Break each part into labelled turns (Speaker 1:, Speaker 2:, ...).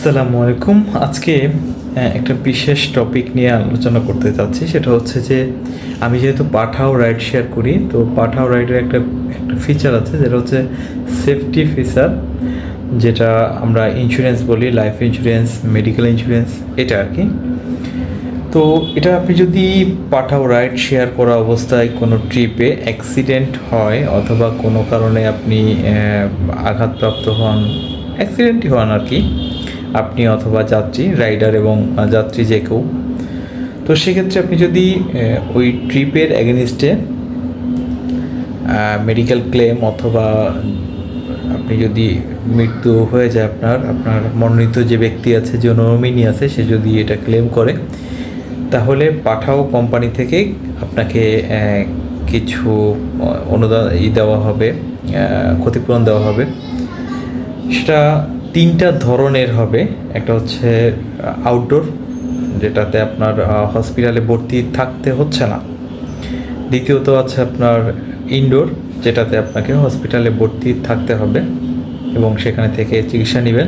Speaker 1: আসসালামু আলাইকুম। আজকে একটা বিশেষ টপিক নিয়ে আলোচনা করতে চাচ্ছি। সেটা হচ্ছে যে আমি যেহেতু পাঠাও রাইড শেয়ার করি, তো পাঠাও রাইডের একটা একটা ফিচার আছে যেটা হচ্ছে সেফটি ফিচার, যেটা আমরা ইন্স্যুরেন্স বলি, লাইফ ইন্স্যুরেন্স, মেডিকেল ইন্স্যুরেন্স, এটা আর কি। তো এটা আপনি যদি পাঠাও রাইড শেয়ার করা অবস্থায় কোনো ট্রিপে অ্যাক্সিডেন্ট হয় অথবা কোনো কারণে আপনি আঘাতপ্রাপ্ত হন, অ্যাক্সিডেন্টই হন আর কি, আপনি অথবা যাত্রী, রাইডার এবং যাত্রী যে কেউ, তো সেক্ষেত্রে আপনি যদি ওই ট্রিপের এগেনিস্টে মেডিকেল ক্লেম অথবা আপনি যদি মৃত্যু হয়ে যায়, আপনার মনোনীত যে ব্যক্তি আছে, যে নমিনি আছে, সে যদি এটা ক্লেম করে, তাহলে পাঠাও কোম্পানি থেকে আপনাকে কিছু অনুদান দেওয়া হবে, ক্ষতিপূরণ দেওয়া হবে। সেটা তিনটা ধরনের হবে। একটা হচ্ছে আউটডোর, যেটাতে আপনার হসপিটালে ভর্তি থাকতে হচ্ছে না। দ্বিতীয়ত আছে আপনার ইনডোর, যেটাতে আপনাকে হসপিটালে ভর্তি থাকতে হবে এবং সেখানে থেকে চিকিৎসা নেবেন।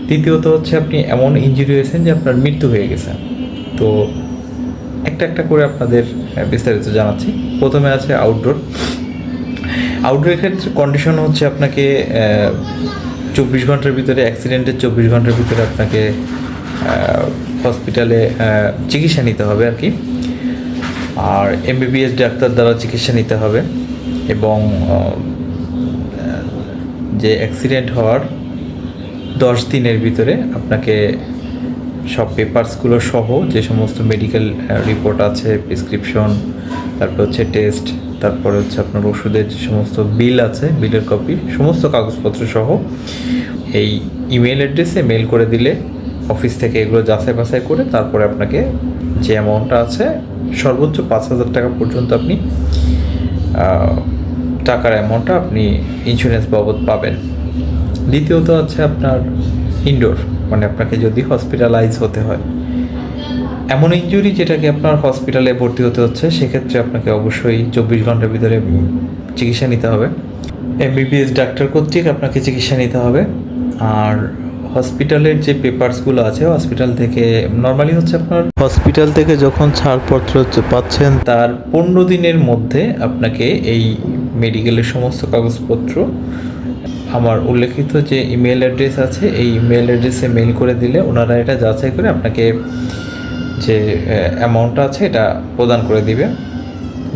Speaker 1: তৃতীয়ত হচ্ছে আপনি এমন ইনজুরি হয়েছেন যে আপনার মৃত্যু হয়ে গেছে। তো একটা একটা করে আপনাদের বিস্তারিত জানাচ্ছি। প্রথমে আছে আউটডোর। আউটডোরের ক্ষেত্রে কন্ডিশন হচ্ছে আপনাকে 24 ঘন্টার ভিতরে, অ্যাক্সিডেন্টের 24 ঘন্টার ভিতরে আপনাকে হসপিটালে চিকিৎসা নিতে হবে আর কি। আর এমবিবিএস ডাক্তার দ্বারা চিকিৎসা নিতে হবে এবং যে অ্যাক্সিডেন্ট হওয়ার 10 দিনের ভিতরে আপনাকে সব পেপারসগুলো সহ, যে সমস্ত মেডিকেল রিপোর্ট আছে, প্রেসক্রিপশন, তারপর হচ্ছে টেস্ট, তারপরে হচ্ছে আপনার ওষুধের যে সমস্ত বিল আছে, বিলের কপি, সমস্ত কাগজপত্র সহ এই ইমেল অ্যাড্রেসে মেল করে দিলে অফিস থেকে এগুলো যাচাই বাছাই করে তারপরে আপনাকে যে অ্যামাউন্টটা আছে, সর্বোচ্চ 5,000 টাকা পর্যন্ত আপনি টাকার অ্যামাউন্টটা আপনি ইন্স্যুরেন্স বাবদ পাবেন। দ্বিতীয়ত আছে আপনার ইনডোর, মানে আপনাকে যদি হসপিটালাইজ হতে হয়, এমন ইনজুরি যেটাকে আপনার হসপিটালে ভর্তি হতে হচ্ছে, সেক্ষেত্রে আপনাকে অবশ্যই 24 ঘন্টার ভিতরে চিকিৎসা নিতে হবে। এমবিবিএস ডাক্তার কর্তৃক আপনাকে চিকিৎসা নিতে হবে। আর হসপিটালের যে পেপারসগুলো আছে, হসপিটাল থেকে নর্মালি হচ্ছে আপনার হসপিটাল থেকে যখন ছাড়পত্র পাচ্ছেন তার 15 দিনের মধ্যে আপনাকে এই মেডিকেলের সমস্ত কাগজপত্র আমার উল্লেখিত যে ইমেল অ্যাড্রেস আছে, এই ইমেল অ্যাড্রেসে মেল করে দিলে ওনারা এটা যাচাই করে আপনাকে যে অ্যামাউন্টটা আছে এটা প্রদান করে দিবে,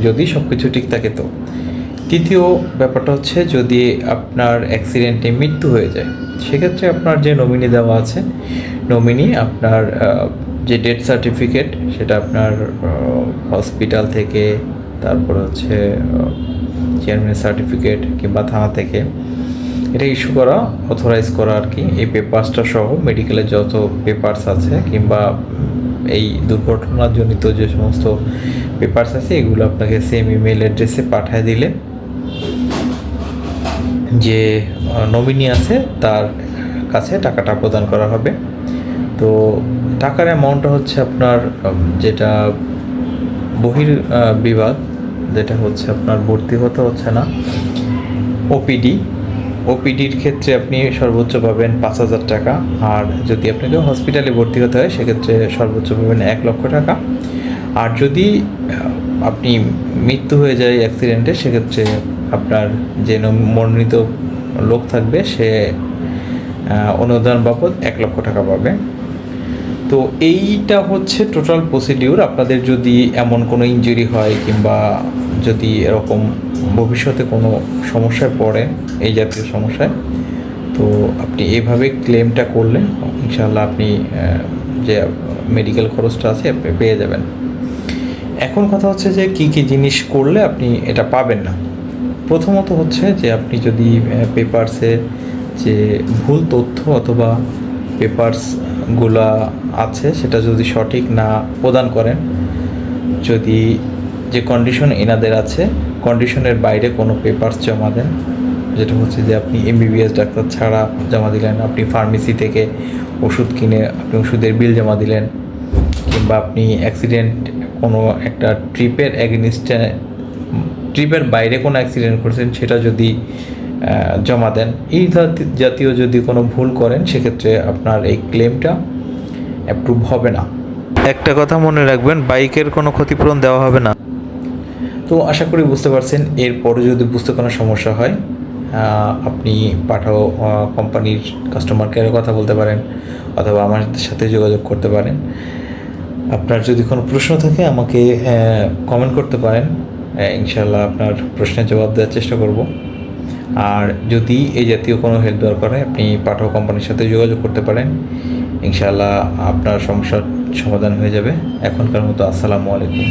Speaker 1: যদি সব কিছু ঠিক থাকে। তো তৃতীয় ব্যাপারটা হচ্ছে যদি আপনার অ্যাক্সিডেন্টে মৃত্যু হয়ে যায়, সেক্ষেত্রে আপনার যে নমিনি দেওয়া আছে, নমিনি আপনার যে ডেথ সার্টিফিকেট, সেটা আপনার হসপিটাল থেকে, তারপর হচ্ছে চেয়ারম্যান সার্টিফিকেট কিংবা থানা থেকে এটা ইস্যু করা, অথরাইজ করা আর কি, এই পেপারসটা সহ মেডিকেলের যত পেপারস আছে কিংবা এই দুর্ঘটনাজনিত যে সমস্ত পেপারস আছে, এগুলো আপনাকে সেম ইমেল অ্যাড্রেসে পাঠিয়ে দিলে যে নমিনি আছে তার কাছে টাকাটা প্রদান করা হবে। তো টাকার অ্যামাউন্টটা হচ্ছে আপনার যেটা বহির বিভাগ, যেটা হচ্ছে আপনার ভর্তি হতে হচ্ছে না, ওপিডির ক্ষেত্রে আপনি সর্বোচ্চ পাবেন 5,000 টাকা। আর যদি আপনাকে হসপিটালে ভর্তি হতে হয়, সেক্ষেত্রে সর্বোচ্চ পাবেন 1 লক্ষ টাকা। আর যদি আপনি মৃত্যু হয়ে যায় অ্যাক্সিডেন্টে, সেক্ষেত্রে আপনার যে মনোনীত লোক থাকবে সে অনুদান বাবদ 1 লক্ষ টাকা পাবে। তো এইটা হচ্ছে টোটাল প্রসিডিউর। আপনাদের যদি এমন কোনো ইনজুরি হয় কিংবা যদি এরকম ভবিষ্যতে কোনো সমস্যায় পড়েন, এই জাতীয় সমস্যায়, তো আপনি এইভাবে ক্লেমটা করলে ইনশাআল্লাহ আপনি যে মেডিকেল খরচটা আছে আপনি পেয়ে যাবেন। এখন কথা হচ্ছে যে কী কী জিনিস করলে আপনি এটা পাবেন না। প্রথমত হচ্ছে যে আপনি যদি পেপারসে যে ভুল তথ্য অথবা পেপারসগুলা আছে সেটা যদি সঠিক না প্রদান করেন, যদি যে কন্ডিশন এনাদের আছে কন্ডিশনের বাইরে কোনো পেপারস জমা দেন, যেটা হচ্ছে যে আপনি এমবিবিএস ডাক্তার ছাড়া জমা দিলেন, আপনি ফার্মেসি থেকে ওষুধ কিনে আপনি ওষুধের বিল জমা দিলেন, কিংবা আপনি অ্যাক্সিডেন্ট কোনো একটা ট্রিপের এগেনিস্টে, ট্রিপের বাইরে কোনো অ্যাক্সিডেন্ট করছেন, সেটা যদি জমা দেন। এই জাতীয় যদি কোনো ভুল করেন সেক্ষেত্রে আপনার এই ক্লেমটা অ্যাপ্রুভ হবে না। একটা কথা মনে রাখবেন, বাইকের কোনো ক্ষতিপূরণ দেওয়া হবে না। তো আশা করি বুঝতে পারছেন। এরপরে যদি বুঝতে কোনো সমস্যা হয় আপনি পাঠাও কোম্পানির কাস্টমার কেয়ারে কথা বলতে পারেন অথবা আমার সাথে যোগাযোগ করতে পারেন। আপনার যদি কোনো প্রশ্ন থাকে আমাকে কমেন্ট করতে পারেন, ইনশাল্লাহ আপনার প্রশ্নের জবাব দেওয়ার চেষ্টা করব। আর যদি এই জাতীয় কোনো হেল্প দরকার হয় আপনি পাঠাও কোম্পানির সাথে যোগাযোগ করতে পারেন, ইনশাল্লাহ আপনার সমস্যার সমাধান হয়ে যাবে। এখনকার মতো আসসালামু আলাইকুম।